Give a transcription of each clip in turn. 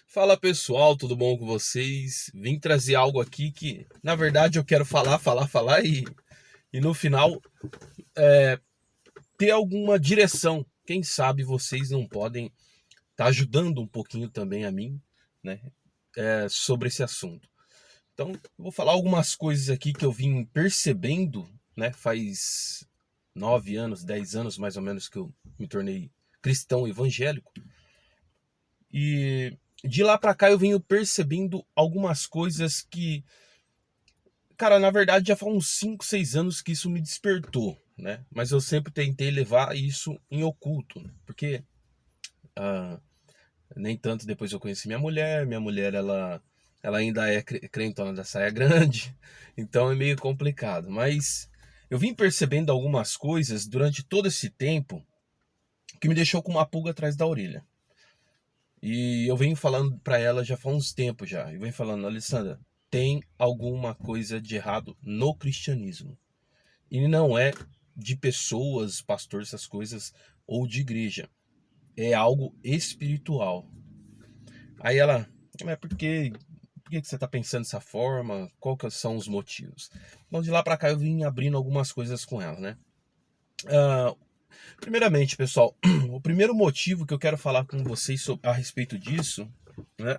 Fala pessoal, tudo bom com vocês? Vim trazer algo aqui que, na verdade, eu quero falar e no final ter alguma direção. Quem sabe vocês não podem estar ajudando um pouquinho também a mim, né, sobre esse assunto. Então, eu vou falar algumas coisas aqui que eu vim percebendo, né, faz 9 anos, 10 anos mais ou menos que eu me tornei cristão evangélico. E de lá pra cá eu venho percebendo algumas coisas que, cara, na verdade já faz uns 5, 6 anos que isso me despertou, né? Mas eu sempre tentei levar isso em oculto, né? Porque ah, nem tanto depois eu conheci minha mulher ela ainda é crentona da saia grande, então é meio complicado. Mas eu vim percebendo algumas coisas durante todo esse tempo que me deixou com uma pulga atrás da orelha. E eu venho falando pra ela já faz uns tempos já. Eu venho falando, Alessandra, tem alguma coisa de errado no cristianismo. E não é de pessoas, pastores, essas coisas, ou de igreja. É algo espiritual. Aí ela, mas por que você tá pensando dessa forma? Qual que são os motivos? Então de lá pra cá eu vim abrindo algumas coisas com ela, né? Ah, primeiramente, pessoal, o primeiro motivo que eu quero falar com vocês a respeito disso, né?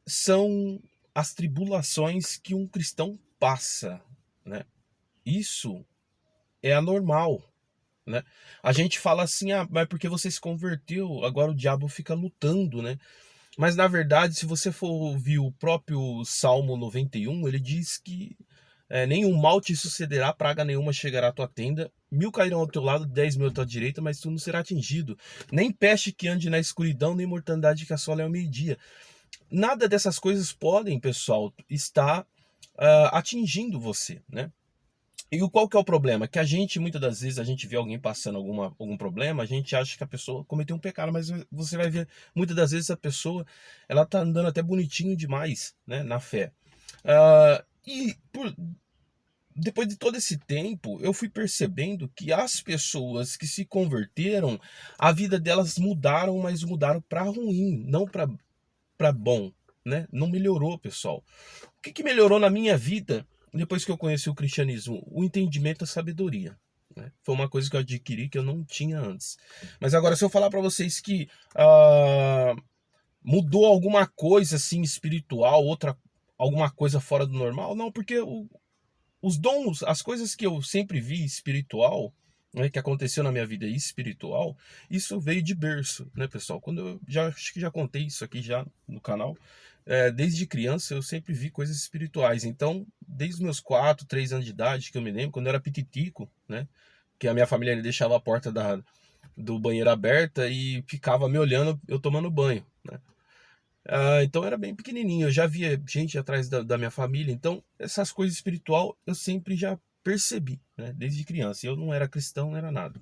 São as tribulações que um cristão passa, né? Isso é anormal, né? A gente fala assim, mas porque você se converteu, agora o diabo fica lutando, né? Mas na verdade, se você for ouvir o próprio Salmo 91, ele diz que nenhum mal te sucederá, praga nenhuma chegará à tua tenda, 1000 cairão ao teu lado, 10.000 à tua direita, mas tu não será atingido. Nem peste que ande na escuridão, nem mortandade que assole ao meio-dia. Nada dessas coisas podem, pessoal, estar atingindo você, né? E qual que é o problema? Que a gente, muitas das vezes, a gente vê alguém passando algum problema, a gente acha que a pessoa cometeu um pecado, mas você vai ver, muitas das vezes a pessoa, ela tá andando até bonitinho demais, né, na fé. Depois de todo esse tempo, eu fui percebendo que as pessoas que se converteram, a vida delas mudaram, mas mudaram para ruim, não para bom, né? Não melhorou, pessoal. O que melhorou na minha vida depois que eu conheci o cristianismo? O entendimento e a sabedoria. Né? Foi uma coisa que eu adquiri que eu não tinha antes. Mas agora, se eu falar para vocês que mudou alguma coisa assim espiritual, alguma coisa fora do normal, não, porque os dons, as coisas que eu sempre vi espiritual, né, que aconteceu na minha vida espiritual, isso veio de berço, né, pessoal? Quando eu acho que já contei isso aqui já no canal, desde criança eu sempre vi coisas espirituais. Então, desde os meus 4, 3 anos de idade, que eu me lembro, quando eu era pititico, né, que a minha família deixava a porta do banheiro aberta e ficava me olhando eu tomando banho, né? Então era bem pequenininho, eu já via gente atrás da minha família, então essas coisas espiritual eu sempre já percebi, né, desde criança. Eu não era cristão, não era nada.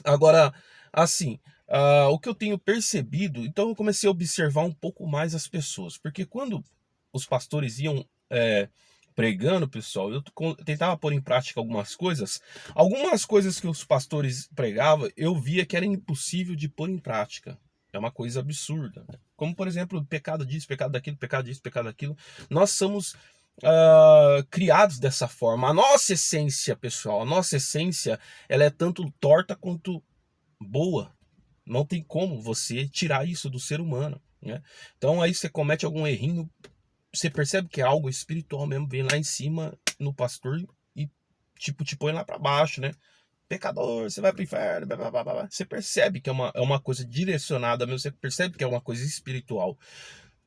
Agora, assim, o que eu tenho percebido, então eu comecei a observar um pouco mais as pessoas, porque quando os pastores iam pregando, pessoal, eu tentava pôr em prática algumas coisas que os pastores pregavam, eu via que era impossível de pôr em prática. É uma coisa absurda, né? Como, por exemplo, pecado disso, pecado daquilo, pecado disso, pecado daquilo. Nós somos criados dessa forma. A nossa essência, pessoal, a nossa essência, ela é tanto torta quanto boa. Não tem como você tirar isso do ser humano, né? Então aí você comete algum errinho, você percebe que é algo espiritual mesmo, vem lá em cima no pastor e tipo te põe lá para baixo, né? Pecador, você vai pro inferno, blá, blá, blá, blá. Você percebe que é uma coisa direcionada mesmo, você percebe que é uma coisa espiritual.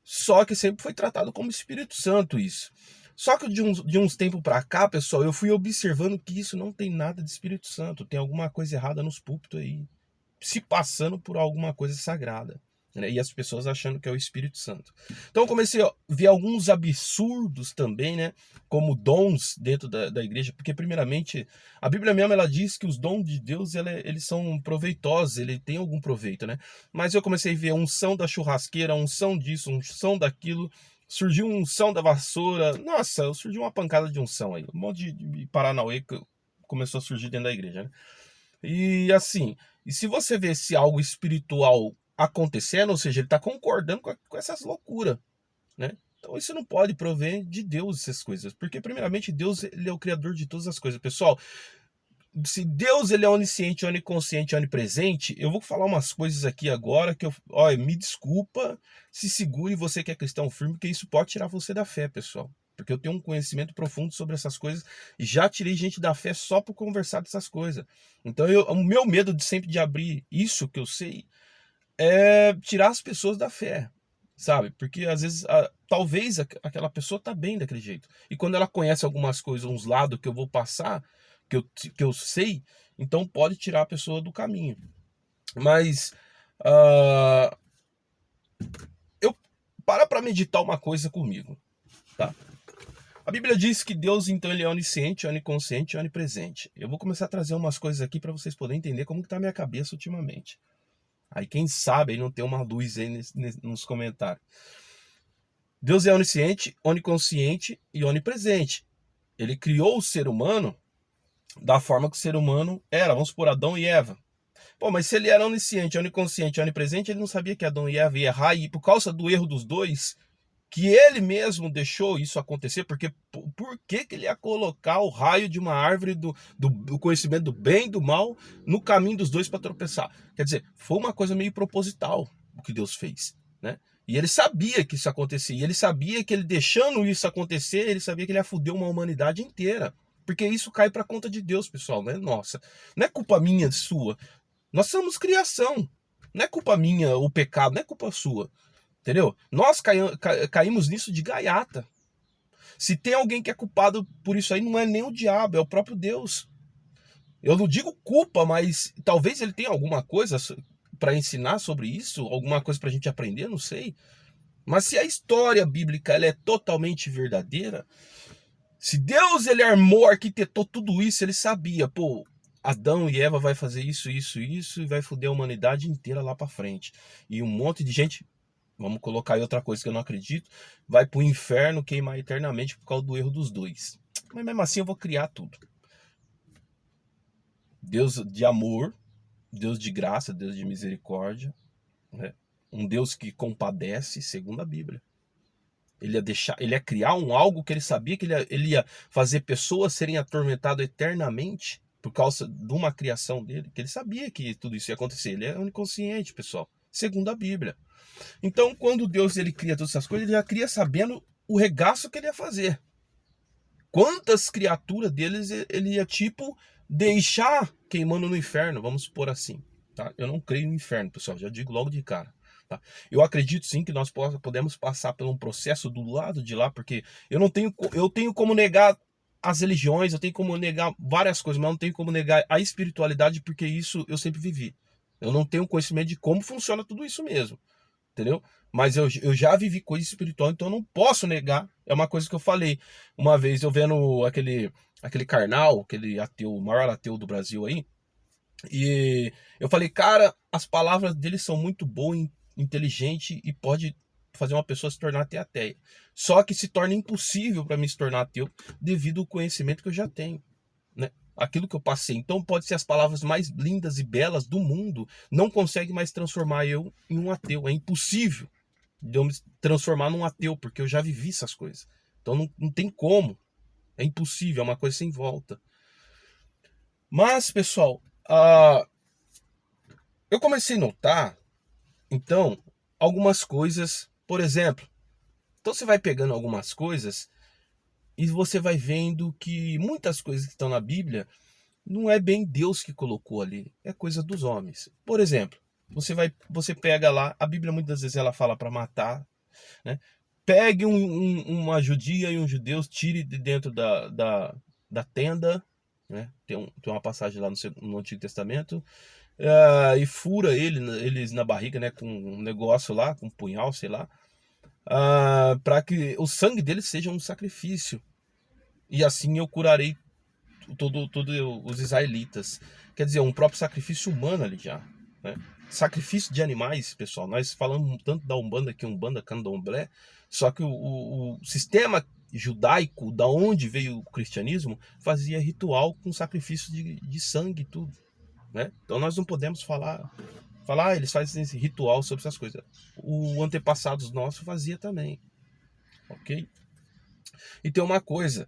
Só que sempre foi tratado como Espírito Santo isso. Só que de uns tempos para cá, pessoal, eu fui observando que isso não tem nada de Espírito Santo. Tem alguma coisa errada nos púlpitos aí, se passando por alguma coisa sagrada, né? E as pessoas achando que é o Espírito Santo. Então eu comecei a ver alguns absurdos também, né? Como dons dentro da igreja, porque primeiramente a Bíblia mesmo ela diz que os dons de Deus eles são proveitosos, ele tem algum proveito, né? Mas eu comecei a ver unção da churrasqueira, unção disso, unção daquilo. Surgiu unção da vassoura. Nossa, surgiu uma pancada de unção aí. Um monte de Paranauê que começou a surgir dentro da igreja, né? E assim, e se você vê se algo espiritual acontecendo, ou seja, ele está concordando com essas loucuras, né? Então isso não pode prover de Deus essas coisas, porque primeiramente Deus, ele é o criador de todas as coisas. Pessoal, se Deus, ele é onisciente, oniconsciente, onipresente, eu vou falar umas coisas aqui agora que olha, me desculpa, se segure você que é cristão firme, porque isso pode tirar você da fé, pessoal. Porque eu tenho um conhecimento profundo sobre essas coisas e já tirei gente da fé só por conversar dessas coisas. Então o meu medo de sempre de abrir isso que eu sei é tirar as pessoas da fé, sabe? Porque às vezes, talvez aquela pessoa tá bem daquele jeito. E quando ela conhece algumas coisas, uns lados que eu vou passar, que eu sei, então pode tirar a pessoa do caminho. Mas ah, eu para meditar uma coisa comigo, tá? A Bíblia diz que Deus, então, ele é onisciente, oniconsciente, onipresente. Eu vou começar a trazer umas coisas aqui para vocês poderem entender como que tá a minha cabeça ultimamente. Aí quem sabe aí não tem uma luz aí nos comentários. Deus é onisciente, oniconsciente e onipresente. Ele criou o ser humano da forma que o ser humano era. Vamos supor, Adão e Eva. Pô, mas se ele era onisciente, oniconsciente e onipresente, ele não sabia que Adão e Eva iam errar. E por causa do erro dos dois, que ele mesmo deixou isso acontecer, porque por que ele ia colocar o raio de uma árvore do conhecimento do bem e do mal no caminho dos dois para tropeçar? Quer dizer, foi uma coisa meio proposital o que Deus fez, né? E ele sabia que isso acontecia, e ele sabia que ele deixando isso acontecer, ele sabia que ele ia foder uma humanidade inteira. Porque isso cai para conta de Deus, pessoal, né? Nossa, não é culpa minha, sua. Nós somos criação. Não é culpa minha o pecado, não é culpa sua. Entendeu? Nós caímos nisso de gaiata. Se tem alguém que é culpado por isso aí, não é nem o diabo, é o próprio Deus. Eu não digo culpa, mas talvez ele tenha alguma coisa para ensinar sobre isso, alguma coisa para a gente aprender, não sei. Mas se a história bíblica ela é totalmente verdadeira, se Deus ele armou, arquitetou tudo isso, ele sabia, pô, Adão e Eva vai fazer isso, isso, isso e vai foder a humanidade inteira lá para frente. E um monte de gente, vamos colocar aí outra coisa que eu não acredito, vai pro inferno queimar eternamente por causa do erro dos dois. Mas mesmo assim eu vou criar tudo. Deus de amor, Deus de graça, Deus de misericórdia, né? Um Deus que compadece, segundo a Bíblia. Ele ia criar algo que ele sabia que ele ia fazer pessoas serem atormentadas eternamente por causa de uma criação dele, que ele sabia que tudo isso ia acontecer. Ele é oniconsciente, pessoal, segundo a Bíblia. Então, quando Deus ele cria todas essas coisas, ele já cria sabendo o regaço que ele ia fazer. Quantas criaturas deles ele ia, tipo, deixar queimando no inferno, vamos supor assim. Tá? Eu não creio no inferno, pessoal, já digo logo de cara. Tá? Eu acredito sim que nós podemos passar por um processo do lado de lá, porque eu tenho como negar as religiões, eu tenho como negar várias coisas, mas eu não tenho como negar a espiritualidade, porque isso eu sempre vivi. Eu não tenho conhecimento de como funciona tudo isso mesmo, entendeu? Mas eu já vivi coisa espiritual, então eu não posso negar. É uma coisa que eu falei uma vez, eu vendo aquele Karnal, aquele ateu, o maior ateu do Brasil aí, e eu falei, cara, as palavras dele são muito boas, inteligente e pode fazer uma pessoa se tornar até ateia. Só que se torna impossível para mim se tornar ateu devido ao conhecimento que eu já tenho, né? Aquilo que eu passei. Então pode ser as palavras mais lindas e belas do mundo, não consegue mais transformar eu em um ateu. É impossível de eu me transformar num ateu, porque eu já vivi essas coisas. Então não tem como. É impossível, é uma coisa sem volta. Mas, pessoal, eu comecei a notar, então, algumas coisas. Por exemplo, então você vai pegando algumas coisas e você vai vendo que muitas coisas que estão na Bíblia não é bem Deus que colocou ali, é coisa dos homens. Por exemplo, você pega lá, a Bíblia muitas vezes ela fala para matar, né? Pegue uma judia e um judeu, tire de dentro da tenda, né? Tem uma passagem lá no Antigo Testamento, e fura eles na barriga, né? Com um negócio lá, com um punhal, sei lá, para que o sangue deles seja um sacrifício. E assim eu curarei todos os israelitas. Quer dizer, um próprio sacrifício humano ali já, né? Sacrifício de animais, pessoal. Nós falamos tanto da Umbanda aqui, Umbanda, Candomblé, só que o sistema judaico, da onde veio o cristianismo, fazia ritual com sacrifício de sangue e tudo. né? Então nós não podemos falar, eles fazem esse ritual sobre essas coisas. O antepassados nossos fazia também, ok? E tem uma coisa,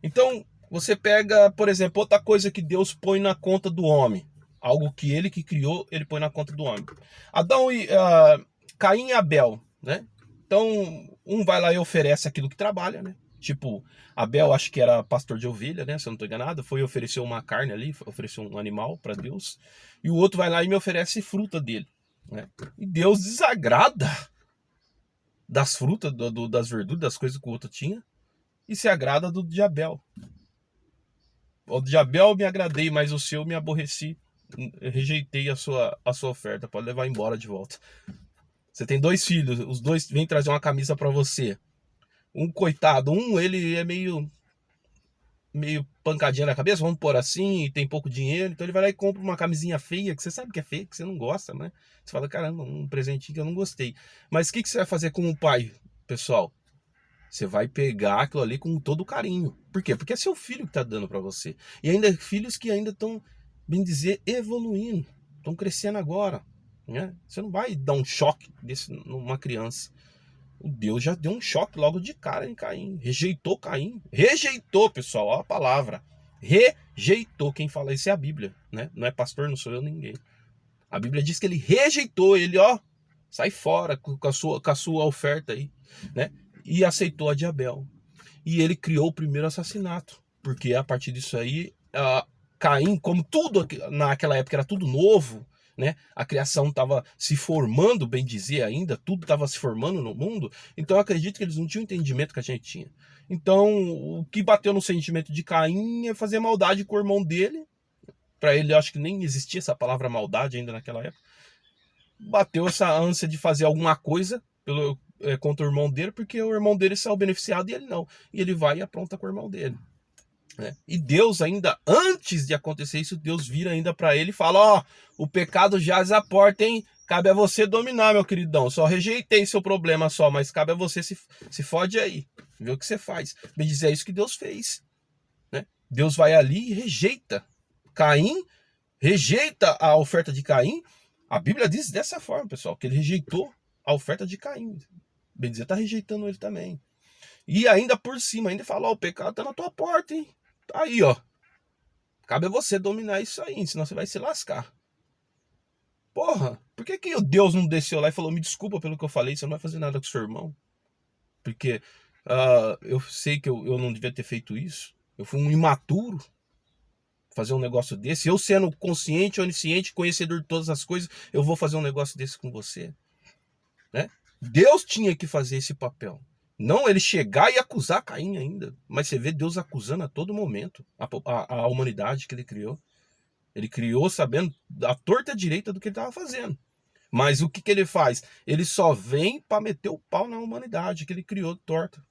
então você pega, por exemplo, outra coisa que Deus põe na conta do homem, algo que ele que criou, ele põe na conta do homem. Adão e Caim e Abel, né? Então um vai lá e oferece aquilo que trabalha, né? Tipo, Abel acho que era pastor de ovelha, né? Se eu não estou enganado, foi oferecer uma carne ali, ofereceu um animal para Deus. E o outro vai lá e me oferece fruta dele, né? E Deus desagrada das frutas, das verduras, das coisas que o outro tinha, e se agrada do de Abel. O de Abel me agradei, mas o seu me aborreci. Rejeitei a sua oferta. Pode levar embora de volta. Você tem 2 filhos, os 2 vêm trazer uma camisa para você. Um coitado, ele é meio pancadinha na cabeça, vamos pôr assim, e tem pouco dinheiro, então ele vai lá e compra uma camisinha feia, que você sabe que é feia, que você não gosta, né? Você fala, caramba, um presentinho que eu não gostei. Mas o que você vai fazer com o pai, pessoal? Você vai pegar aquilo ali com todo carinho. Por quê? Porque é seu filho que está dando para você. E ainda filhos que ainda estão, bem dizer, evoluindo. Estão crescendo agora. Né? Você não vai dar um choque desse numa criança. O Deus já deu um choque logo de cara em Caim. Rejeitou Caim. Rejeitou, pessoal. Olha a palavra. Rejeitou. Quem fala isso é a Bíblia. Né? Não é pastor, não sou eu, ninguém. A Bíblia diz que ele rejeitou. Ele, sai fora com a sua oferta aí. Né? E aceitou a de Abel. E ele criou o primeiro assassinato. Porque a partir disso aí, Caim, como tudo naquela época era tudo novo, né? A criação estava se formando, bem dizer ainda, tudo estava se formando no mundo. Então eu acredito que eles não tinham o entendimento que a gente tinha. Então o que bateu no sentimento de Caim é fazer maldade com o irmão dele. Para ele, eu acho que nem existia essa palavra maldade ainda naquela época. Bateu essa ânsia de fazer alguma coisa contra o irmão dele, porque o irmão dele saiu beneficiado e ele não. E ele vai e apronta com o irmão dele. Né? E Deus ainda, antes de acontecer isso, Deus vira ainda para ele e fala, o pecado jaz à porta, hein? Cabe a você dominar, meu queridão. Só rejeitei seu problema só, mas cabe a você se fode aí. Vê o que você faz. Bem dizer, é isso que Deus fez. Né? Deus vai ali e rejeita. Caim rejeita a oferta de Caim. A Bíblia diz dessa forma, pessoal, que ele rejeitou a oferta de Caim. Bem dizer, está rejeitando ele também. E ainda por cima, ainda fala, o pecado está na tua porta, hein? Tá aí, cabe a você dominar isso aí, senão você vai se lascar. Porra, por que o Deus não desceu lá e falou, me desculpa pelo que eu falei, você não vai fazer nada com o seu irmão? Porque eu sei que eu não devia ter feito isso. Eu fui um imaturo fazer um negócio desse. Eu sendo consciente, onisciente, conhecedor de todas as coisas, eu vou fazer um negócio desse com você. Né? Deus tinha que fazer esse papel. Não ele chegar e acusar Caim ainda. Mas você vê Deus acusando a todo momento a humanidade que ele criou. Ele criou sabendo a torta direita do que ele estava fazendo. Mas o que ele faz? Ele só vem para meter o pau na humanidade que ele criou torta.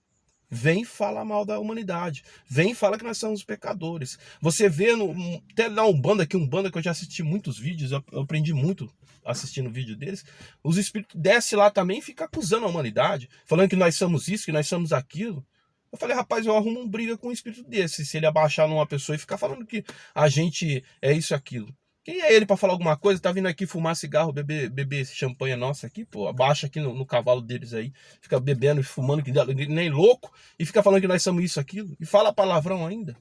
Vem falar mal da humanidade. Vem falar que nós somos pecadores. Você vê, até na Umbanda, que eu já assisti muitos vídeos, eu aprendi muito assistindo o vídeo deles. Os espíritos descem lá também e ficam acusando a humanidade, falando que nós somos isso, que nós somos aquilo. Eu falei, rapaz, eu arrumo um briga com um espírito desse, se ele abaixar numa pessoa e ficar falando que a gente é isso, aquilo. Quem é ele para falar alguma coisa? Tá vindo aqui fumar cigarro, beber champanhe nossa aqui, pô. Abaixa aqui no cavalo deles aí. Fica bebendo e fumando, que nem louco. E fica falando que nós somos isso, aquilo. E fala palavrão ainda.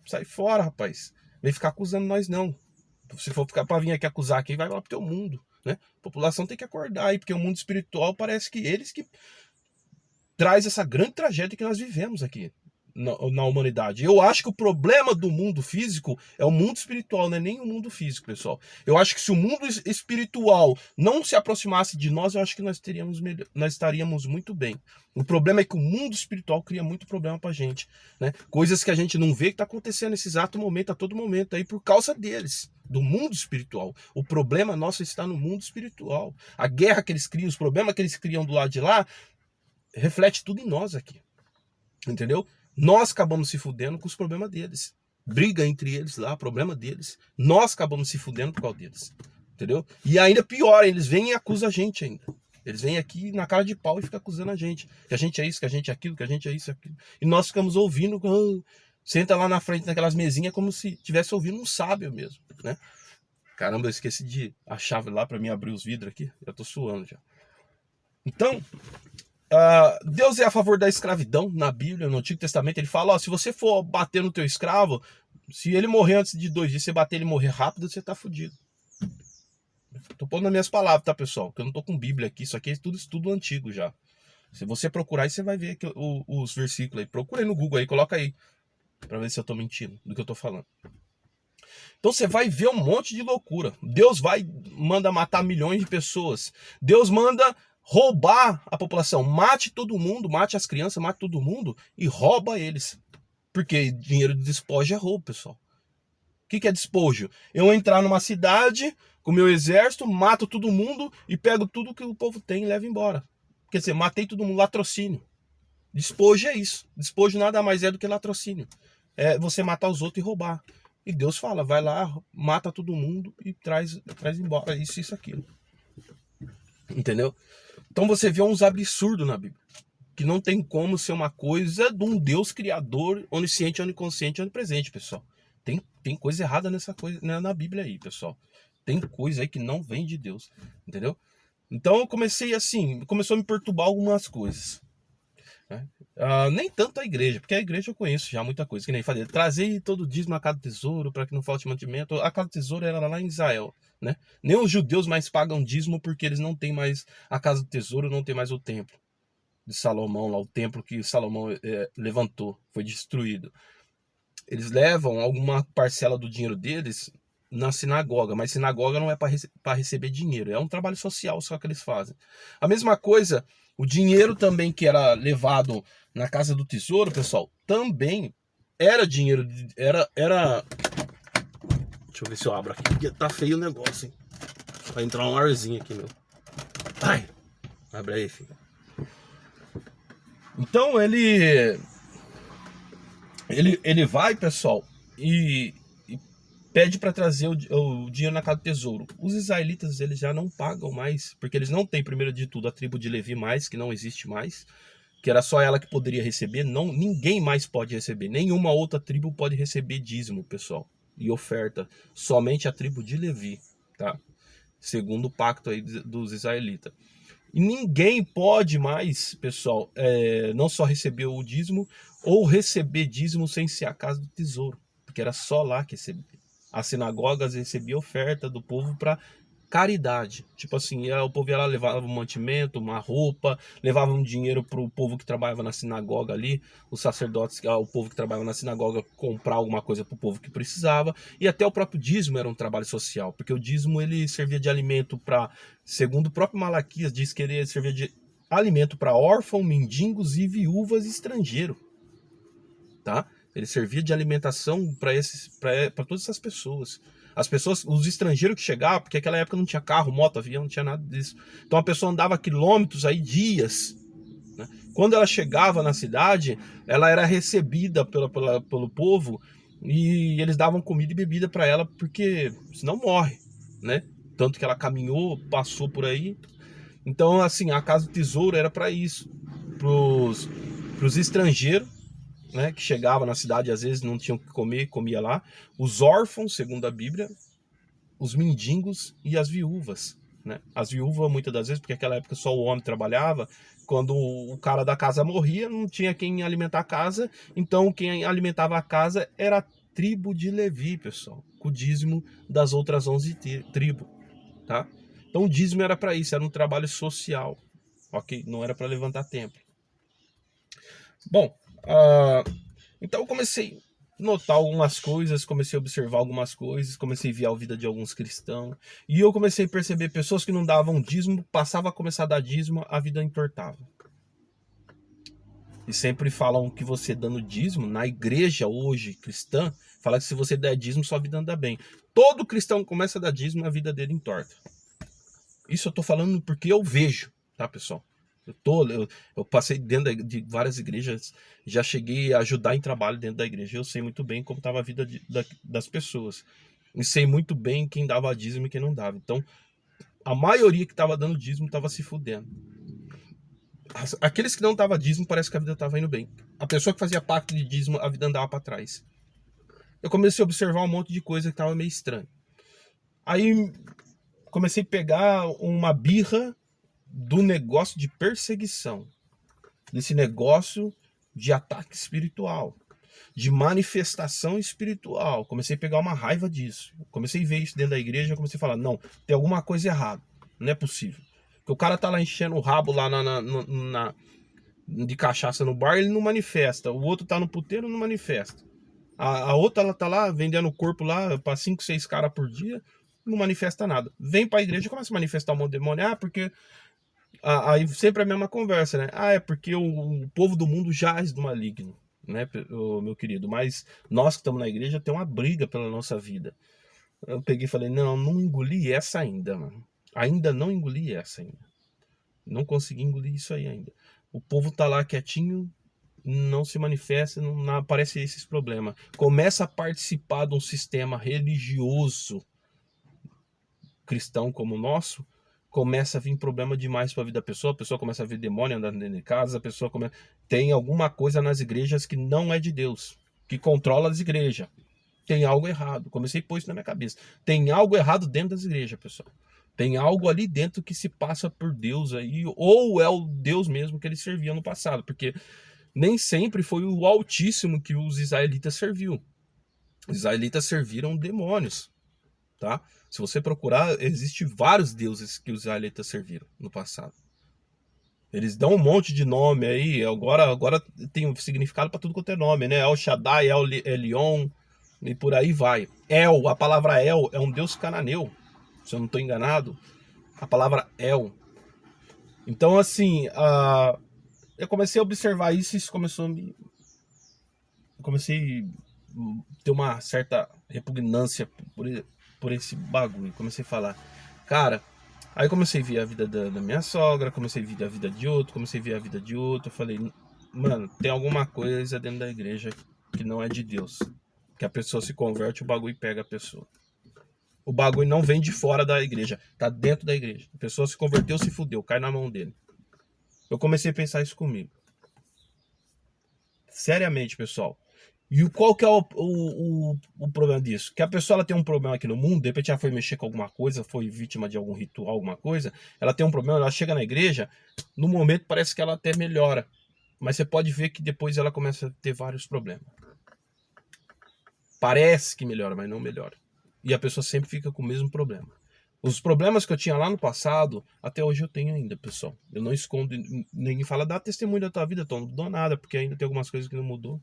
Sai fora, rapaz. Vem ficar acusando nós, não. Se for ficar para vir aqui acusar aqui, vai lá pro teu mundo. Né? A população tem que acordar aí, porque o mundo espiritual parece que eles que traz essa grande tragédia que nós vivemos aqui na humanidade. Eu acho que o problema do mundo físico é o mundo espiritual, não é nem o mundo físico, pessoal. Eu acho que se o mundo espiritual não se aproximasse de nós, eu acho que nós estaríamos muito bem. O problema é que o mundo espiritual cria muito problema pra gente, né? Coisas que a gente não vê que tá acontecendo nesse exato momento, a todo momento aí, por causa deles, do mundo espiritual. O problema nosso está no mundo espiritual. A guerra que eles criam, os problemas que eles criam do lado de lá, reflete tudo em nós aqui. Entendeu? Nós acabamos se fudendo com os problemas deles. Briga entre eles lá, problema deles. Nós acabamos se fudendo por causa deles. Entendeu? E ainda pior, eles vêm e acusam a gente ainda. Eles vêm aqui na cara de pau e ficam acusando a gente. Que a gente é isso, que a gente é aquilo, que a gente é isso, aquilo. E nós ficamos ouvindo, Senta lá na frente daquelas mesinhas como se tivesse ouvindo um sábio mesmo, né? Caramba, eu esqueci de a chave lá para mim abrir os vidros aqui. Já tô suando já. Então, Deus é a favor da escravidão na Bíblia, no Antigo Testamento. Ele fala, ó, se você for bater no teu escravo, se ele morrer antes de 2 dias, você bater ele e morrer rápido, você tá fudido. Tô pondo nas minhas palavras, tá, pessoal? Porque eu não tô com Bíblia aqui, isso aqui é tudo estudo antigo já. Se você procurar aí, você vai ver os versículos aí. Procura aí no Google aí, coloca aí, pra ver se eu tô mentindo do que eu tô falando. Então você vai ver um monte de loucura. Deus manda matar milhões de pessoas. Deus manda roubar a população. Mate todo mundo, mate as crianças, mate todo mundo e rouba eles. Porque dinheiro de despojo é roubo, pessoal. O que é despojo? Eu entrar numa cidade com meu exército, mato todo mundo e pego tudo que o povo tem e levo embora. Quer dizer, matei todo mundo, latrocínio. Despojo é isso. Despojo nada mais é do que latrocínio. É você matar os outros e roubar. E Deus fala, vai lá, mata todo mundo e traz embora isso, aquilo. Entendeu? Então você vê uns absurdos na Bíblia. Que não tem como ser uma coisa de um Deus criador, onisciente, oniconsciente, onipresente, pessoal. Tem coisa errada nessa coisa, na Bíblia aí, pessoal. Tem coisa aí que não vem de Deus. Entendeu? Então eu comecei assim, começou a me perturbar algumas coisas. Né? Nem tanto a igreja, porque a igreja eu conheço já muita coisa, que nem falei, trazer todo o dízimo à casa do tesouro para que não falte mantimento. A casa do tesouro era lá em Israel, né? Nem os judeus mais pagam dízimo porque eles não têm mais a casa do tesouro, não tem mais o templo de Salomão, lá o templo que Salomão levantou, foi destruído. Eles levam alguma parcela do dinheiro deles na sinagoga, mas sinagoga não é para receber dinheiro, é um trabalho social só que eles fazem. A mesma coisa, o dinheiro também que era levado na casa do tesouro, pessoal, também era dinheiro, era... Deixa eu ver se eu abro aqui, tá feio o negócio, hein? Vai entrar um arzinho aqui, meu. Ai, abre aí, filho. Então ele vai, pessoal, e pede para trazer o dinheiro na casa do tesouro. Os israelitas, eles já não pagam mais, porque eles não têm, primeiro de tudo, a tribo de Levi mais, que não existe mais, que era só ela que poderia receber. Não, ninguém mais pode receber, nenhuma outra tribo pode receber dízimo, pessoal, e oferta. Somente a tribo de Levi, tá? Segundo o pacto aí dos israelitas. E ninguém pode mais, pessoal, não só receber o dízimo, ou receber dízimo sem ser a casa do tesouro, porque era só lá que recebia. As sinagogas recebiam oferta do povo para caridade. Tipo assim, o povo ia lá, levava um mantimento, uma roupa, levava um dinheiro para o povo que trabalhava na sinagoga ali, os sacerdotes, o povo que trabalhava na sinagoga, comprar alguma coisa para o povo que precisava, e até o próprio dízimo era um trabalho social, porque o dízimo ele servia de alimento para, segundo o próprio Malaquias, diz que ele servia de alimento para órfãos, mendigos e viúvas estrangeiros, tá? Ele servia de alimentação para todas essas pessoas. As pessoas, os estrangeiros que chegavam, porque naquela época não tinha carro, moto, avião, não tinha nada disso. Então a pessoa andava quilômetros aí, dias. Né? Quando ela chegava na cidade, ela era recebida pelo povo e eles davam comida e bebida para ela, porque senão morre, né? Tanto que ela caminhou, passou por aí. Então, assim, a Casa do Tesouro era para isso, pros estrangeiros, né, que chegava na cidade, às vezes não tinham o que comer, comia lá, os órfãos, segundo a Bíblia, os mendigos e as viúvas, né? As viúvas, muitas das vezes, porque naquela época só o homem trabalhava, quando o cara da casa morria, não tinha quem alimentar a casa, então quem alimentava a casa era a tribo de Levi, pessoal, com o dízimo das outras 11 tribos, tá? Então o dízimo era para isso, era um trabalho social, ok? Não era para levantar templo. Bom, então eu comecei a notar algumas coisas, comecei a observar algumas coisas, comecei a ver a vida de alguns cristãos, e eu comecei a perceber pessoas que não davam dízimo, passava a começar a dar dízimo, a vida entortava. E sempre falam que você dando dízimo, na igreja hoje cristã, fala que se você der dízimo, sua vida anda bem. Todo cristão começa a dar dízimo, a vida dele entorta. Isso eu tô falando porque eu vejo, tá, pessoal? Eu passei dentro de várias igrejas, já cheguei a ajudar em trabalho dentro da igreja. Eu sei muito bem como estava a vida das pessoas. E sei muito bem quem dava dízimo e quem não dava. Então, a maioria que estava dando dízimo estava se fudendo. Aqueles que não davam dízimo, parece que a vida estava indo bem. A pessoa que fazia pacto de dízimo, a vida andava para trás. Eu comecei a observar um monte de coisa que estava meio estranho. Aí comecei a pegar uma birra do negócio de perseguição, desse negócio de ataque espiritual, de manifestação espiritual. Comecei a pegar uma raiva disso. Comecei a ver isso dentro da igreja, comecei a falar, não, tem alguma coisa errada, não é possível. Porque o cara tá lá enchendo o rabo lá de cachaça no bar, ele não manifesta. O outro tá no puteiro, não manifesta. A outra, ela tá lá vendendo o corpo lá para 5, 6 caras por dia, não manifesta nada. Vem pra igreja e começa a manifestar um monte de demônio. Porque aí sempre a mesma conversa, né? É porque o povo do mundo jaz do maligno, né, meu querido? Mas nós que estamos na igreja tem uma briga pela nossa vida. Eu peguei e falei, não engoli essa ainda, mano. Ainda não engoli essa ainda. Não consegui engolir isso aí ainda. O povo tá lá quietinho, não se manifesta, não aparece esses problemas. Começa a participar de um sistema religioso cristão como o nosso, começa a vir problema demais para a vida da pessoa, a pessoa começa a ver demônio andando dentro de casa, a pessoa começa... Tem alguma coisa nas igrejas que não é de Deus, que controla as igrejas. Tem algo errado. Comecei a pôr isso na minha cabeça. Tem algo errado dentro das igrejas, pessoal. Tem algo ali dentro que se passa por Deus aí, ou é o Deus mesmo que eles serviam no passado, porque nem sempre foi o Altíssimo que os israelitas serviu. Os israelitas serviram demônios, tá? Se você procurar, existe vários deuses que os israelitas serviram no passado. Eles dão um monte de nome aí, agora tem um significado para tudo quanto é nome, né? El Shaddai, El Elyon, e por aí vai. A palavra El é um deus cananeu, se eu não estou enganado. A palavra El. Então, assim, eu comecei a observar isso e isso começou a me... Eu comecei a ter uma certa repugnância por esse bagulho. Comecei a falar, cara... Aí comecei a ver a vida da minha sogra, comecei a ver a vida de outro, comecei a ver a vida de outro. Eu falei, mano, tem alguma coisa dentro da igreja que não é de Deus. Que a pessoa se converte, o bagulho pega a pessoa. O bagulho não vem de fora da igreja, tá dentro da igreja. A pessoa se converteu, se fudeu, cai na mão dele. Eu comecei a pensar isso comigo. Seriamente, pessoal. E qual que é o problema disso? Que a pessoa ela tem um problema aqui no mundo, de repente ela foi mexer com alguma coisa, foi vítima de algum ritual, alguma coisa, ela tem um problema, ela chega na igreja, no momento parece que ela até melhora, mas você pode ver que depois ela começa a ter vários problemas. Parece que melhora, mas não melhora. E a pessoa sempre fica com o mesmo problema. Os problemas que eu tinha lá no passado, até hoje eu tenho ainda, pessoal. Eu não escondo, ninguém fala, dá testemunho da tua vida, Tom, não dou nada, porque ainda tem algumas coisas que não mudou.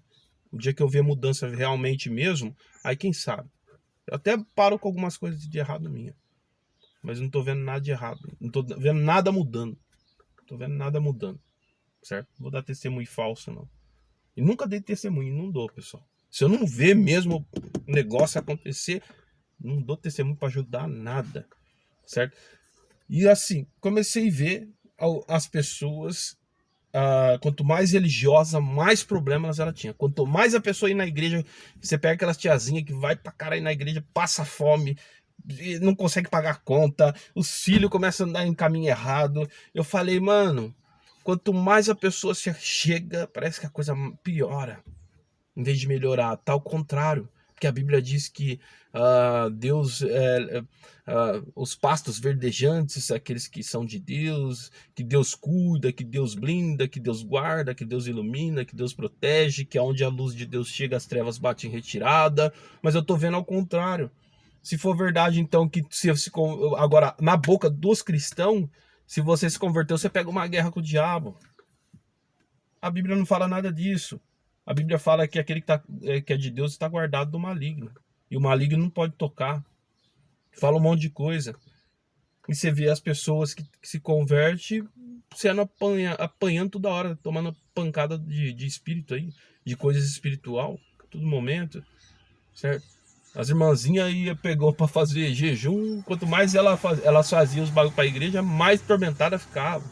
O dia que eu ver mudança realmente mesmo, aí quem sabe. Eu até paro com algumas coisas de errado minha. Mas não tô vendo nada de errado. Não tô vendo nada mudando. Não tô vendo nada mudando. Certo? Não vou dar testemunho falso, não. E nunca dei testemunho, não dou, pessoal. Se eu não ver mesmo o negócio acontecer, não dou testemunho para ajudar nada. Certo? E assim, comecei a ver as pessoas... quanto mais religiosa, mais problemas ela tinha. Quanto mais a pessoa ir na igreja, você pega aquelas tiazinhas que vai pra caralho na igreja, passa fome, não consegue pagar conta, os filhos começam a andar em caminho errado. Eu falei, mano, quanto mais a pessoa se chega, parece que a coisa piora, em vez de melhorar. Tá ao contrário. Porque a Bíblia diz que Deus, os pastos verdejantes, aqueles que são de Deus, que Deus cuida, que Deus blinda, que Deus guarda, que Deus ilumina, que Deus protege, que aonde a luz de Deus chega, as trevas batem em retirada. Mas eu tô vendo ao contrário. Se for verdade, então, que agora, na boca dos cristãos, se você se converteu, você pega uma guerra com o diabo. A Bíblia não fala nada disso. A Bíblia fala que aquele que é de Deus está guardado do maligno. E o maligno não pode tocar. Fala um monte de coisa. E você vê as pessoas que se convertem sendo apanhando toda hora, tomando pancada de espírito aí, de coisas espiritual, todo momento. Certo? As irmãzinhas aí pegou para fazer jejum. Quanto mais elas faziam os bagulho para a igreja, mais tormentada ficava.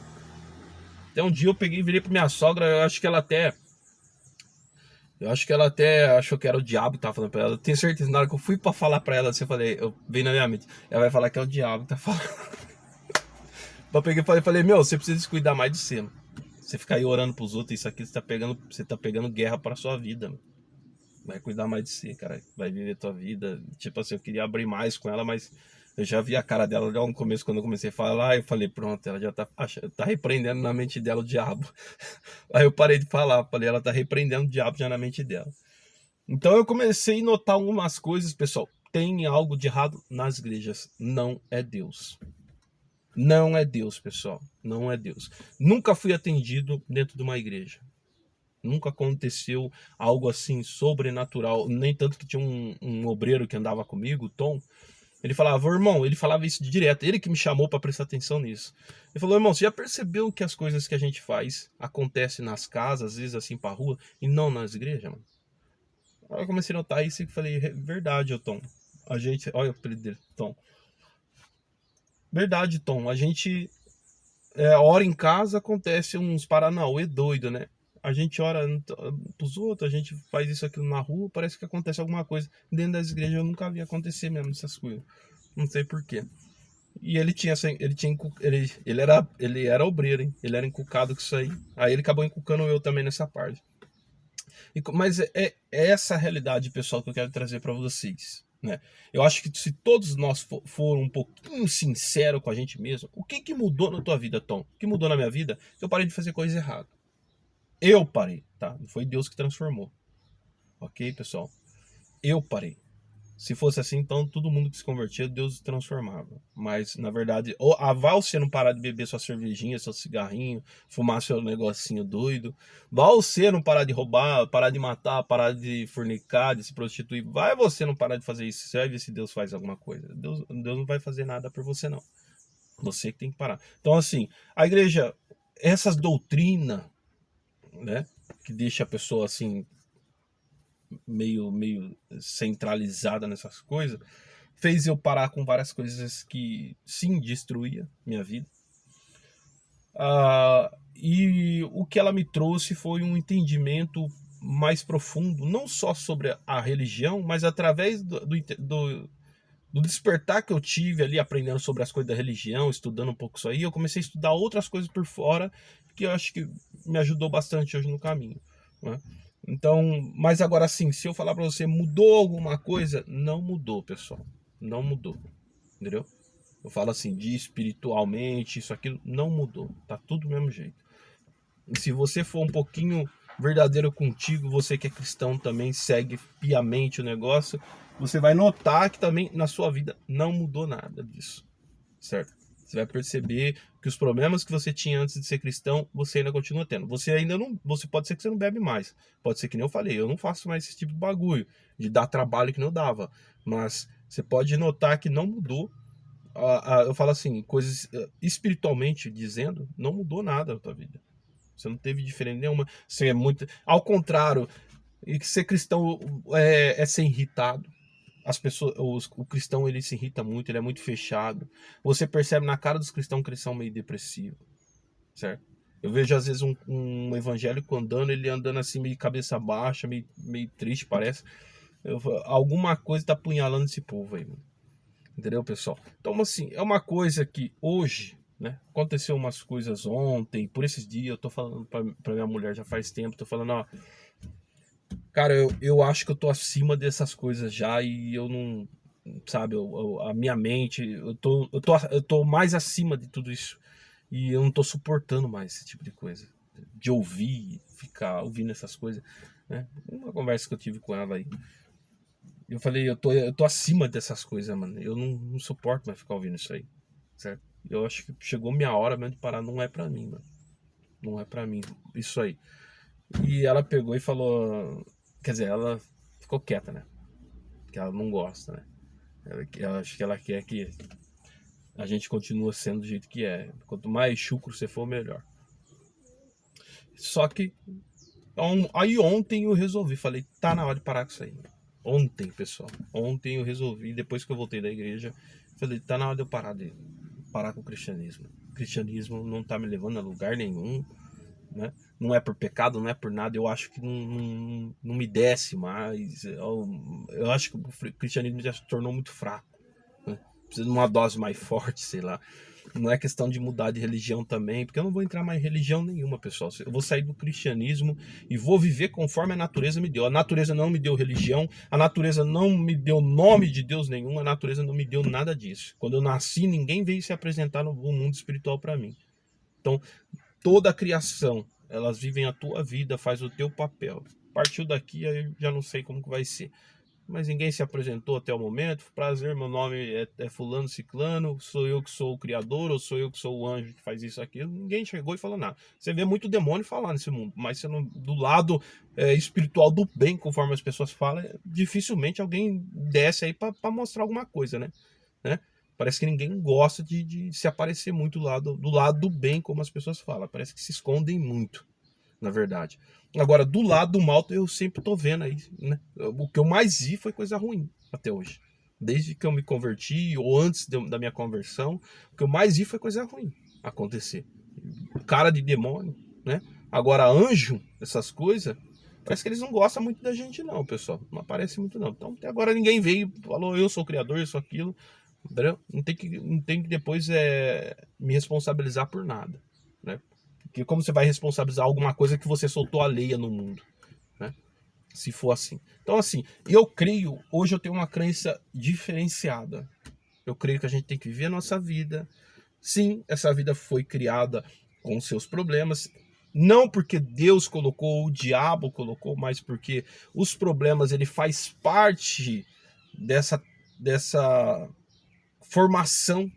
Até um dia eu peguei e virei para minha sogra, eu acho que ela até achou que era o diabo que tava falando pra ela. Eu tenho certeza, na hora que eu fui pra falar pra ela, assim, eu veio na minha mente, ela vai falar que é o diabo que tá falando. Eu peguei e falei, meu, você precisa se cuidar mais de você. Você ficar aí orando pros outros, isso aqui você tá pegando guerra pra sua vida, mano. Vai cuidar mais de si, cara. Vai viver tua vida. Tipo assim, eu queria abrir mais com ela, mas eu já vi a cara dela já no começo, quando eu comecei a falar, eu falei, pronto, ela já tá repreendendo na mente dela o diabo. Aí eu parei de falar, falei, ela tá repreendendo o diabo já na mente dela. Então eu comecei a notar algumas coisas, pessoal. Tem algo de errado nas igrejas. Não é Deus. Não é Deus, pessoal. Não é Deus. Nunca fui atendido dentro de uma igreja. Nunca aconteceu algo assim sobrenatural. Nem tanto que tinha um obreiro que andava comigo, o Tom. Ele falava, irmão, ele falava isso direto. Ele que me chamou para prestar atenção nisso. Ele falou, irmão, você já percebeu que as coisas que a gente faz acontecem nas casas, às vezes assim pra rua, e não nas igrejas, mano? Aí eu comecei a notar isso e falei, verdade, ô Tom. A gente, olha o apelido dele, Tom. Verdade, Tom. A gente ora em casa, acontece uns paranauê doido, né? A gente ora pros outros, a gente faz isso aqui na rua, parece que acontece alguma coisa. Dentro das igrejas eu nunca vi acontecer mesmo essas coisas. Não sei porquê. E ele tinha, ele era obreiro, hein? Ele era inculcado com isso aí. Aí ele acabou inculcando eu também nessa parte. Mas é essa a realidade, pessoal, que eu quero trazer para vocês. Né? Eu acho que se todos nós for um pouquinho sincero com a gente mesmo, o que mudou na tua vida, Tom? O que mudou na minha vida? Eu parei de fazer coisa errada. Eu parei, tá? Não foi Deus que transformou. Ok, pessoal? Eu parei. Se fosse assim, então todo mundo que se convertia, Deus transformava. Mas, na verdade, a você não parar de beber sua cervejinha, seu cigarrinho, fumar seu negocinho doido, vai você não parar de roubar, parar de matar, parar de fornicar, de se prostituir, vai você não parar de fazer isso. Você vai ver se Deus faz alguma coisa. Deus não vai fazer nada por você, não. Você que tem que parar. Então, assim, a igreja, essas doutrinas, né, que deixa a pessoa assim meio centralizada nessas coisas, fez eu parar com várias coisas que sim destruía minha vida. E o que ela me trouxe foi um entendimento mais profundo, não só sobre a religião, mas através do despertar que eu tive ali aprendendo sobre as coisas da religião, estudando um pouco isso aí, eu comecei a estudar outras coisas por fora que eu acho que me ajudou bastante hoje no caminho, né? Então, mas agora sim, se eu falar para você, mudou alguma coisa? Não mudou, pessoal. Não mudou. Entendeu? Eu falo assim, de espiritualmente, isso aqui não mudou. Tá tudo do mesmo jeito. E se você for um pouquinho verdadeiro contigo, você que é cristão também, segue piamente o negócio, você vai notar que também na sua vida não mudou nada disso. Certo? Você vai perceber que os problemas que você tinha antes de ser cristão, você ainda continua tendo. Você ainda não, você pode ser que você não bebe mais. Pode ser que nem eu falei, eu não faço mais esse tipo de bagulho, de dar trabalho que não dava. Mas você pode notar que não mudou. Eu falo assim, coisas espiritualmente dizendo, não mudou nada na tua vida. Você não teve diferença nenhuma. Você é muito, ao contrário, e que ser cristão é ser irritado. As pessoas, o cristão ele se irrita muito, ele é muito fechado. Você percebe na cara dos cristãos que eles são meio depressivos, certo? Eu vejo às vezes um evangélico andando, ele andando assim meio cabeça baixa, meio triste, parece. Alguma coisa tá apunhalando esse povo aí, mano. Entendeu, pessoal? Então, assim, é uma coisa que hoje, né? Aconteceu umas coisas ontem, por esses dias, eu tô falando pra minha mulher já faz tempo, tô falando, ó, cara, eu acho que eu tô acima dessas coisas já e eu não, sabe, a minha mente, eu tô mais acima de tudo isso e eu não tô suportando mais esse tipo de coisa, de ouvir, ficar ouvindo essas coisas, né? Uma conversa que eu tive com ela aí, eu falei, eu tô acima dessas coisas, mano, eu não suporto mais ficar ouvindo isso aí, certo? Eu acho que chegou minha hora mesmo de parar, não é pra mim, mano, não é pra mim, isso aí. E ela pegou e falou, quer dizer, ela ficou quieta, né? Que ela não gosta, né? Ela acho que ela quer que a gente continue sendo do jeito que é. Quanto mais chucro você for, melhor. Só que aí ontem eu resolvi, falei, tá na hora de parar com isso aí. Ontem, pessoal. Ontem eu resolvi, depois que eu voltei da igreja, falei, tá na hora de eu parar com o cristianismo. O cristianismo não tá me levando a lugar nenhum, né? Não é por pecado, não é por nada. Eu acho que não me desce mais. Eu acho que o cristianismo já se tornou muito fraco, né? precisa de uma dose mais forte, sei lá. Não é questão de mudar de religião também, porque eu não vou entrar mais em religião nenhuma, pessoal. Eu vou sair do cristianismo e vou viver conforme a natureza me deu. A natureza não me deu religião, a natureza não me deu nome de Deus nenhum, a natureza não me deu nada disso. Quando eu nasci, ninguém veio se apresentar no mundo espiritual para mim. Então, toda a criação, elas vivem a tua vida, faz o teu papel. Partiu daqui, aí eu já não sei como que vai ser. Mas ninguém se apresentou até o momento. Prazer, meu nome é fulano ciclano, sou eu que sou o criador, ou sou eu que sou o anjo que faz isso, aquilo. Ninguém chegou e falou nada. Você vê muito demônio falar nesse mundo, mas você não, do lado espiritual do bem, conforme as pessoas falam, dificilmente alguém desce aí para mostrar alguma coisa, né? Parece que ninguém gosta de se aparecer muito do lado do bem, como as pessoas falam. Parece que se escondem muito, na verdade. Agora, do lado do mal, eu sempre tô vendo aí, né? O que eu mais vi foi coisa ruim até hoje. Desde que eu me converti, ou antes da minha conversão, o que eu mais vi foi coisa ruim acontecer. Cara de demônio, né? Agora, anjo, essas coisas, parece que eles não gostam muito da gente não, pessoal. Não aparece muito não. Então, até agora ninguém veio, falou, eu sou o criador, eu sou aquilo. Entendeu? Não tem que depois me responsabilizar por nada, né? Porque como você vai responsabilizar alguma coisa que você soltou a leia no mundo, né? Se for assim. Então, assim, eu creio, hoje eu tenho uma crença diferenciada. Eu creio que a gente tem que viver a nossa vida. Sim, essa vida foi criada com seus problemas. Não porque Deus colocou, o diabo colocou, mas porque os problemas, ele faz parte dessa formação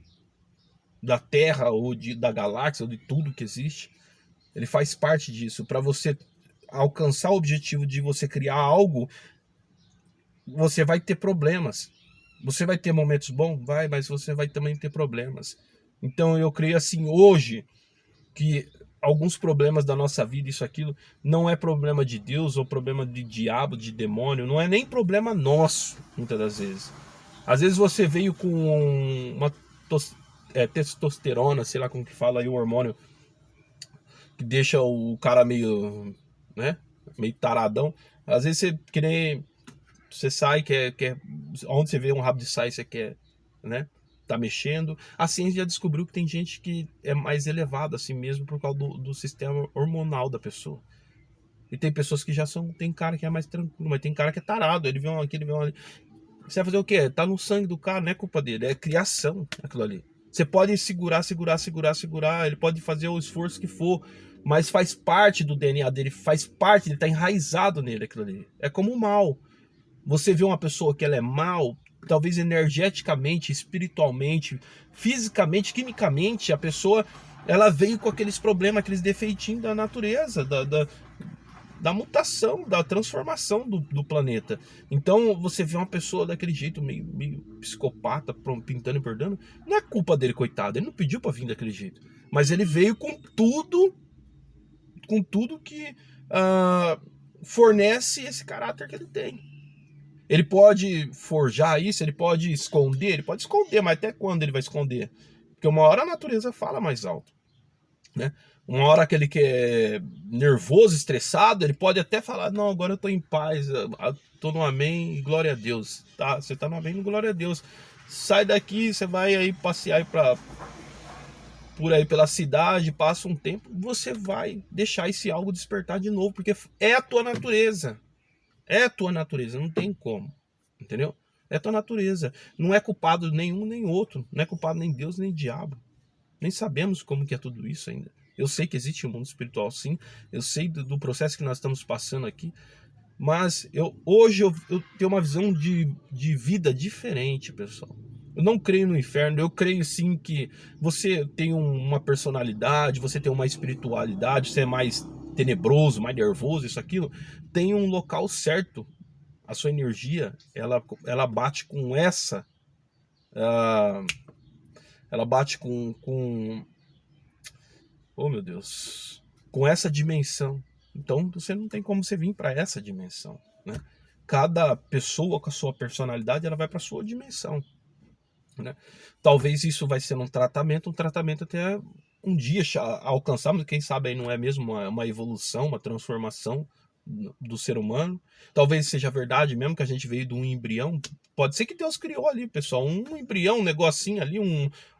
da Terra ou da galáxia ou de tudo que existe. Ele faz parte disso. Para você alcançar o objetivo de você criar algo, você vai ter problemas. Você vai ter momentos bons? Vai, mas você vai também ter problemas. Então eu creio assim, hoje, que alguns problemas da nossa vida, isso, aquilo, não é problema de Deus ou problema de diabo, de demônio, não é nem problema nosso, muitas das vezes. Às vezes você veio com uma testosterona, sei lá como que fala aí, o hormônio que deixa o cara meio, né, meio taradão. Às vezes você que nem você sai, onde você vê um rabo de saia, você quer, né, tá mexendo. A ciência já descobriu que tem gente que é mais elevada assim mesmo por causa do sistema hormonal da pessoa. E tem pessoas que já são, tem cara que é mais tranquilo, mas tem cara que é tarado, ele vê um aqui, ele vê um ali. Você vai fazer o quê? Tá no sangue do cara, não é culpa dele, é criação aquilo ali. Você pode segurar, ele pode fazer o esforço que for, mas faz parte do DNA dele, faz parte, ele tá enraizado nele aquilo ali. É como o mal. Você vê uma pessoa que ela é mal, talvez energeticamente, espiritualmente, fisicamente, quimicamente, a pessoa ela veio com aqueles problemas, aqueles defeitinhos da natureza, da mutação, da transformação do planeta. Então você vê uma pessoa daquele jeito, meio psicopata, pintando e bordando, não é culpa dele, coitado, ele não pediu para vir daquele jeito. Mas ele veio com tudo que fornece esse caráter que ele tem. Ele pode forjar isso, ele pode esconder, mas até quando ele vai esconder? Porque uma hora a natureza fala mais alto, né? Uma hora que ele quer nervoso, estressado, ele pode até falar, não, agora eu tô em paz, tô no amém e glória a Deus. Tá, você tá no amém e glória a Deus. Sai daqui, você vai aí passear por aí pela cidade, passa um tempo, você vai deixar esse algo despertar de novo, porque é a tua natureza. É a tua natureza, não tem como, entendeu? É a tua natureza. Não é culpado nenhum nem outro, não é culpado nem Deus nem diabo. Nem sabemos como que é tudo isso ainda. Eu sei que existe um mundo espiritual, sim. Eu sei do processo que nós estamos passando aqui. Mas hoje eu tenho uma visão de vida diferente, pessoal. Eu não creio no inferno. Eu creio, sim, que você tem uma personalidade, você tem uma espiritualidade, você é mais tenebroso, mais nervoso, isso, aquilo. Tem um local certo. A sua energia, ela bate com essa... ela bate com oh, meu Deus, com essa dimensão. Então você não tem como você vir para essa dimensão, né? Cada pessoa com a sua personalidade, ela vai para sua dimensão, né? Talvez isso vai ser um tratamento até um dia alcançarmos, quem sabe aí não é mesmo uma evolução, uma transformação, do ser humano. Talvez seja verdade mesmo que a gente veio de um embrião. Pode ser que Deus criou ali, pessoal, um embrião, um negocinho ali,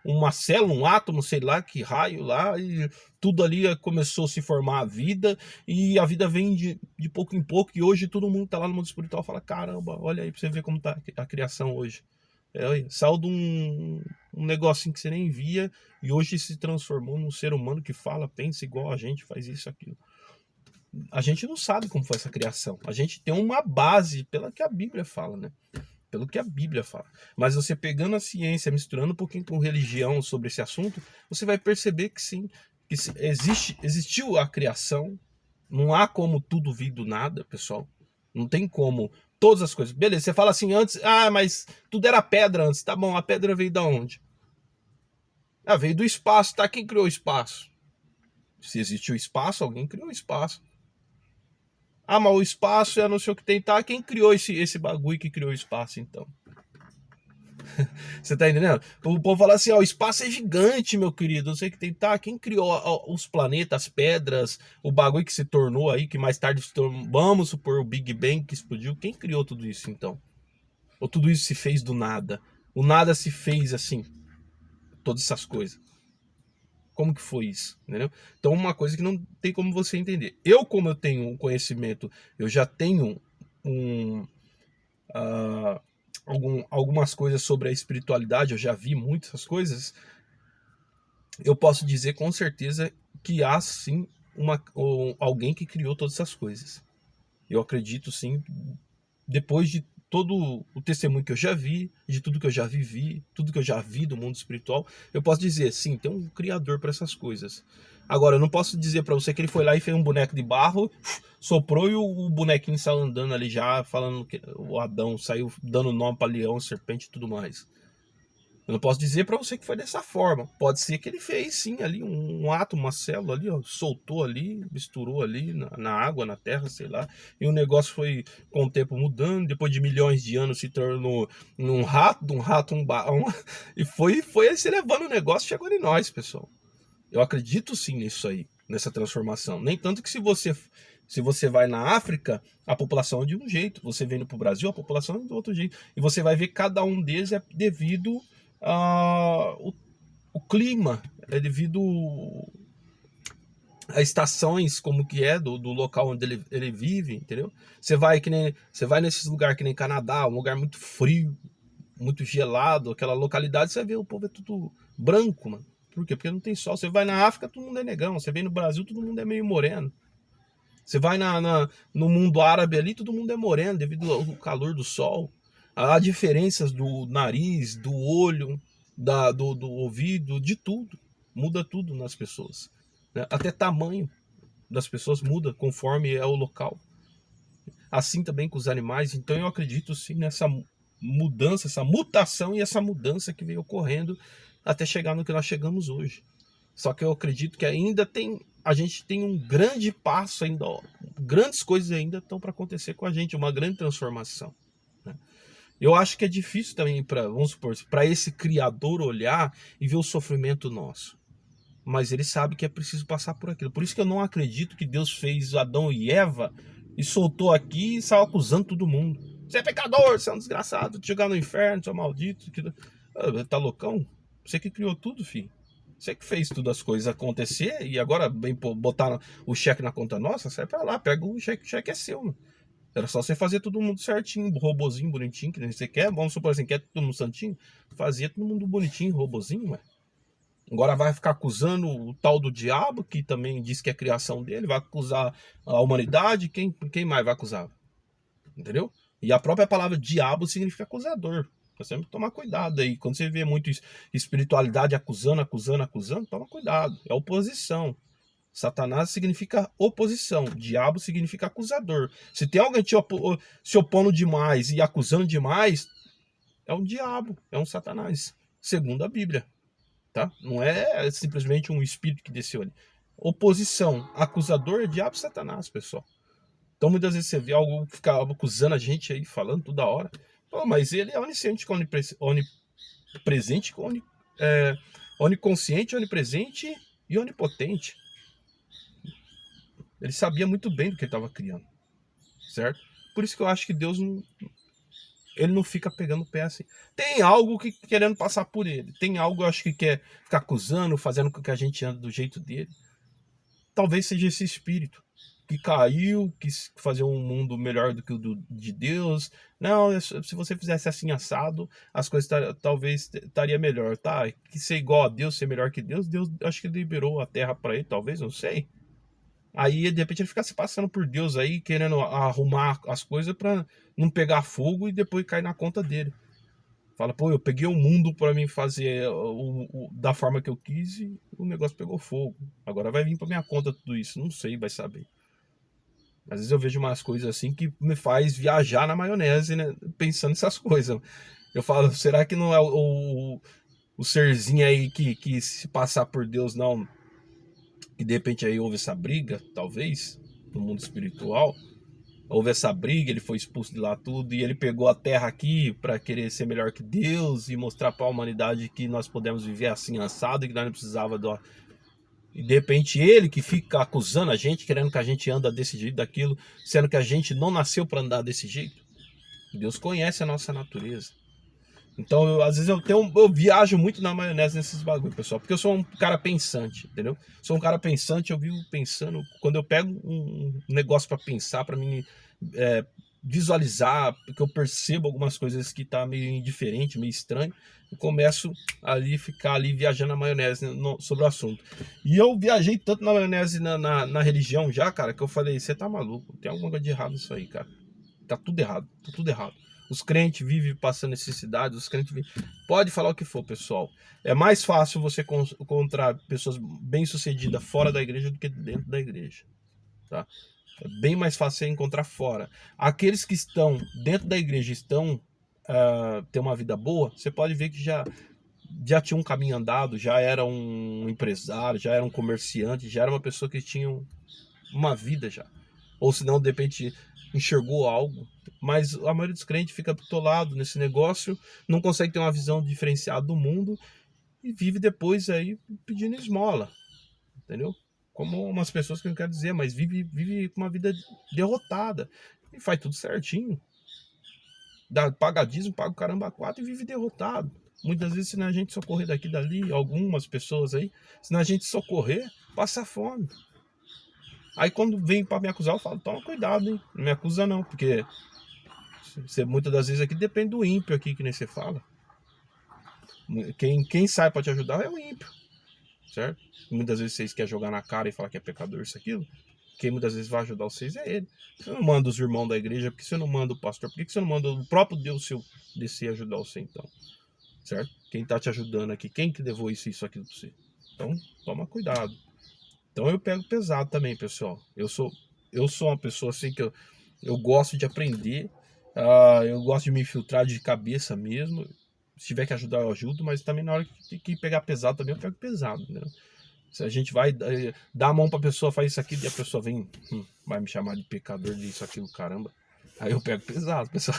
uma célula, um átomo, sei lá que raio lá, e tudo ali começou a se formar a vida, e a vida vem de pouco em pouco, e hoje todo mundo tá lá no mundo espiritual e fala, caramba, olha aí pra você ver como tá a criação hoje. Saiu de um negocinho que você nem via, e hoje se transformou num ser humano que fala, pensa igual a gente, faz isso, aquilo. A gente não sabe como foi essa criação. A gente tem uma base pela que a Bíblia fala, né? Pelo que a Bíblia fala. Mas você pegando a ciência, misturando um pouquinho com religião sobre esse assunto, você vai perceber que sim, que existiu a criação. Não há como tudo vir do nada, pessoal. Não tem como todas as coisas. Beleza, você fala assim antes, mas tudo era pedra antes. Tá bom, a pedra veio da onde? Veio do espaço, tá? Quem criou o espaço? Se existiu espaço, alguém criou o espaço. Mas o espaço é não sei o que tem, tá? Quem criou esse bagulho que criou o espaço, então? Você tá entendendo? O povo fala assim, o espaço é gigante, meu querido, não sei o que tem, tá? Quem criou os planetas, as pedras, o bagulho que se tornou aí, que mais tarde se tornou, vamos supor, o Big Bang que explodiu, quem criou tudo isso, então? Ou tudo isso se fez do nada? O nada se fez assim, todas essas coisas. Como que foi isso, entendeu? Então uma coisa que não tem como você entender. Como eu tenho um conhecimento, eu já tenho algumas coisas sobre a espiritualidade, eu já vi muitas coisas, eu posso dizer com certeza que há sim alguém que criou todas essas coisas. Eu acredito sim, depois de todo o testemunho que eu já vi, de tudo que eu já vivi, tudo que eu já vi do mundo espiritual, eu posso dizer, sim, tem um criador para essas coisas. Agora, eu não posso dizer para você que ele foi lá e fez um boneco de barro, soprou e o bonequinho saiu andando ali já, falando que o Adão saiu dando nome para leão, serpente e tudo mais. Eu não posso dizer para você que foi dessa forma. Pode ser que ele fez sim ali um átomo, uma célula ali, soltou ali, misturou ali na água, na terra, sei lá. E o negócio foi com o tempo mudando. Depois de milhões de anos se tornou um rato, de um rato e foi se levando o negócio, chegou em nós, pessoal. Eu acredito sim nisso aí, nessa transformação. Nem tanto que se você vai na África, a população é de um jeito. Você vem para o Brasil, a população é de outro jeito. E você vai ver que cada um deles é devido o clima, é devido a estações, como que é do local onde ele vive, entendeu? Você vai nesses lugares que nem Canadá, um lugar muito frio, muito gelado, aquela localidade, você vê o povo é tudo branco, mano. Por quê? Porque não tem sol. Você vai na África, todo mundo é negão. Você vem no Brasil, todo mundo é meio moreno. Você vai no mundo árabe ali, todo mundo é moreno devido ao calor do sol. Há diferenças do nariz, do olho, do ouvido, de tudo. Muda tudo nas pessoas, né? Até tamanho das pessoas muda conforme é o local. Assim também com os animais. Então eu acredito sim nessa mudança, essa mutação e essa mudança que veio ocorrendo até chegar no que nós chegamos hoje. Só que eu acredito que a gente tem um grande passo ainda, grandes coisas ainda estão para acontecer com a gente, uma grande transformação, né? Eu acho que é difícil também vamos supor, para esse criador olhar e ver o sofrimento nosso. Mas ele sabe que é preciso passar por aquilo. Por isso que eu não acredito que Deus fez Adão e Eva e soltou aqui e saiu acusando todo mundo. Você é pecador, você é um desgraçado, te jogar no inferno, você é maldito. Tá loucão? Você que criou tudo, filho. Você que fez todas as coisas acontecer e agora vem botar o cheque na conta nossa, sai pra lá, pega o cheque é seu, mano. Era só você fazer todo mundo certinho, robozinho, bonitinho, que nem você quer. Vamos supor assim, quer todo mundo santinho? Fazia todo mundo bonitinho, robozinho, ué. Agora vai ficar acusando o tal do diabo, que também diz que é criação dele, vai acusar a humanidade, quem mais vai acusar? Entendeu? E a própria palavra diabo significa acusador. Você tem que tomar cuidado aí. Quando você vê muito espiritualidade acusando, toma cuidado. É oposição. Satanás significa oposição. Diabo significa acusador. Se tem alguém se opondo demais e acusando demais, é um diabo, é um Satanás, segundo a Bíblia. Tá? Não é simplesmente um espírito que desceu ali. Oposição, acusador é diabo e Satanás, pessoal. Então muitas vezes você vê algo que fica acusando a gente aí, falando toda hora. Pô, mas ele é onisciente, onipresente, oniconsciente, onipresente e onipotente. Ele sabia muito bem do que ele estava criando. certo? Por isso que eu acho que Deus não, ele não fica pegando o pé assim. Tem algo que querendo passar por ele. Tem algo, eu acho, que quer ficar acusando, fazendo com que a gente ande do jeito dele. Talvez seja esse espírito que caiu, quis fazer um mundo melhor do que o de Deus. Não, se você fizesse assim assado, as coisas talvez estaria melhor, tá? Que ser igual a Deus, ser melhor que Deus, Deus acho que liberou a terra para ele, talvez, não sei. Aí, de repente, ele fica se passando por Deus aí, querendo arrumar as coisas para não pegar fogo e depois cair na conta dele. Fala, pô, eu peguei o mundo para mim fazer da forma que eu quis e o negócio pegou fogo. Agora vai vir para minha conta tudo isso. Não sei, vai saber. Às vezes eu vejo umas coisas assim que me faz viajar na maionese, né? Pensando nessas coisas. Eu falo, será que não é o serzinho aí que se passar por Deus, não? Que de repente aí houve essa briga, talvez, no mundo espiritual. Houve essa briga, ele foi expulso de lá tudo e ele pegou a terra aqui para querer ser melhor que Deus e mostrar para a humanidade que nós podemos viver assim assado e que nós não precisava do... E de repente ele que fica acusando a gente, querendo que a gente anda desse jeito, daquilo, sendo que a gente não nasceu para andar desse jeito. Deus conhece a nossa natureza. Então, às vezes eu viajo muito na maionese nesses bagulho, pessoal, porque eu sou um cara pensante, entendeu? Sou um cara pensante, eu vivo pensando, quando eu pego um negócio para pensar, para mim visualizar, porque eu percebo algumas coisas que tá meio indiferente, meio estranho, e começo ali ficar ali viajando na maionese sobre o assunto. E eu viajei tanto na maionese na religião já, cara, que eu falei, você tá maluco, tem alguma coisa de errado nisso aí, cara. Tá tudo errado, tá tudo errado. Os crentes vivem passando necessidade, os crentes vivem... Pode falar o que for, pessoal. É mais fácil você encontrar pessoas bem-sucedidas fora da igreja do que dentro da igreja, tá? É bem mais fácil você encontrar fora. Aqueles que estão dentro da igreja estão ter uma vida boa, você pode ver que já tinha um caminho andado, já era um empresário, já era um comerciante, já era uma pessoa que tinha uma vida já. Ou se não, de repente, enxergou algo. Mas a maioria dos crentes fica bitolado nesse negócio, não consegue ter uma visão diferenciada do mundo e vive depois aí pedindo esmola, entendeu? Como umas pessoas que não quero dizer, mas vive uma vida derrotada e faz tudo certinho. Paga dízimo, paga o caramba 4 e vive derrotado. Muitas vezes, se não a gente socorrer daqui e dali, algumas pessoas aí, se não a gente socorrer, passa fome. Aí quando vem para me acusar, eu falo, toma cuidado, hein? Não me acusa não, porque você, muitas das vezes aqui depende do ímpio aqui, que nem você fala. Quem sai para te ajudar é o ímpio, certo? Muitas vezes vocês querem jogar na cara e falar que é pecador isso, aquilo. Quem muitas vezes vai ajudar vocês é ele. Você não manda os irmãos da igreja, porque você não manda o pastor, por que você não manda o próprio Deus seu descer ajudar você então? Certo? Quem tá te ajudando aqui, quem que levou isso, aquilo pra você? Então, toma cuidado. Então eu pego pesado também, pessoal. Eu sou uma pessoa assim que eu gosto de aprender, eu gosto de me infiltrar de cabeça mesmo. Se tiver que ajudar, eu ajudo, mas também na hora que tem que pegar pesado também, eu pego pesado, né? Se a gente vai dar a mão pra pessoa, faz isso aqui, e a pessoa vem, vai me chamar de pecador disso, aquilo, caramba. Aí eu pego pesado, pessoal.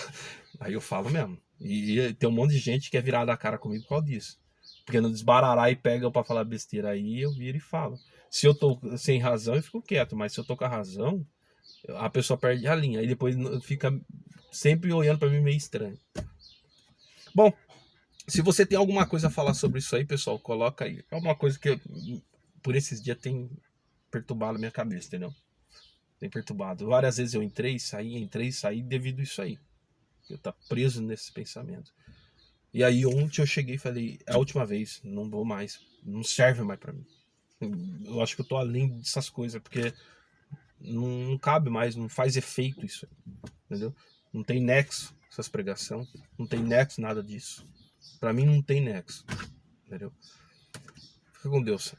Aí eu falo mesmo. E tem um monte de gente que quer virar da cara comigo por causa disso. Porque não desbarará e pega pra falar besteira. Aí eu viro e falo. Se eu tô sem razão, eu fico quieto. Mas se eu tô com a razão, a pessoa perde a linha. Aí depois fica sempre olhando pra mim meio estranho. Bom, se você tem alguma coisa a falar sobre isso aí, pessoal, coloca aí. É uma coisa que por esses dias tem perturbado a minha cabeça, entendeu? Tem perturbado. Várias vezes eu entrei e saí devido a isso aí. Eu tá preso nesse pensamento. E aí ontem eu cheguei e falei, é a última vez, não vou mais, não serve mais pra mim. Eu acho que eu tô além dessas coisas, porque não cabe mais, não faz efeito isso aí, entendeu? Não tem nexo essas pregação, não tem nexo nada disso. Pra mim não tem nexo, entendeu? Fica com Deus.